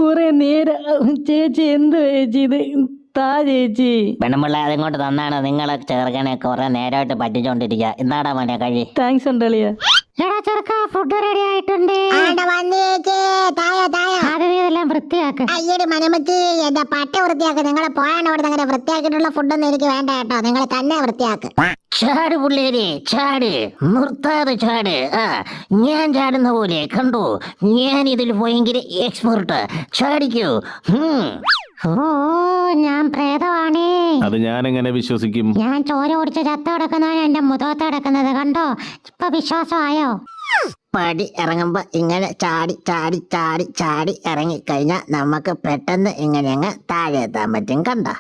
കുറെ നേരം ചേച്ചി എന്ത് ചേച്ചി ഇത് താ ചേച്ചി. പെണ്ണുമ്പിള്ള അതിങ്ങോട്ട് തന്നാണ് നിങ്ങളെ ചെറുക്കനെ കുറെ നേരമായിട്ട് പറ്റിച്ചോണ്ടിരിക്കുക. എന്നാടാ മോനെ കഴി. താങ്ക്സ് ഉണ്ടളിയ. ഫുഡ് റെഡി ആയിട്ടുണ്ട്. ഇതെല്ലാം വൃത്തിയാക്ക്. അയ്യടി മനമച്ചി, എന്റെ പട്ട വൃത്തിയാക്ക്. നിങ്ങൾ പോയാണ് ഇവിടെ അങ്ങനെ വൃത്തിയാക്കിയിട്ടുള്ള ഫുഡൊന്നും എനിക്ക് വേണ്ട കേട്ടോ. നിങ്ങൾ തന്നെ വൃത്തിയാക്ക്. ചാട് പുള്ളേരെ ചാട്, നിർത്താതെ ചാട്. ഞാൻ ചാടുന്ന പോലെ കണ്ടു. ഞാൻ ഇതിൽ ഭയങ്കര എക്സ്പെർട്ട്. ചാടിക്കൂ. ഓ, ഞാൻ പ്രേതമാണേ. അത് ഞാൻ എങ്ങനെ വിശ്വസിക്കും? ഞാൻ ചോര ഓടിച്ച് ചത്ത കിടക്കുന്നവൻ എന്റെ മുഖത്ത് കിടക്കുന്നത് കണ്ടോ? ഇപ്പൊ വിശ്വാസമായോ? പടി ഇറങ്ങുമ്പോ ഇങ്ങനെ ചാടി ചാടി ചാടി ചാടി ഇറങ്ങി കഴിഞ്ഞാൽ നമുക്ക് പെട്ടെന്ന് ഇങ്ങനെ അങ്ങ് താഴെ എത്താൻ പറ്റും. കണ്ടോ?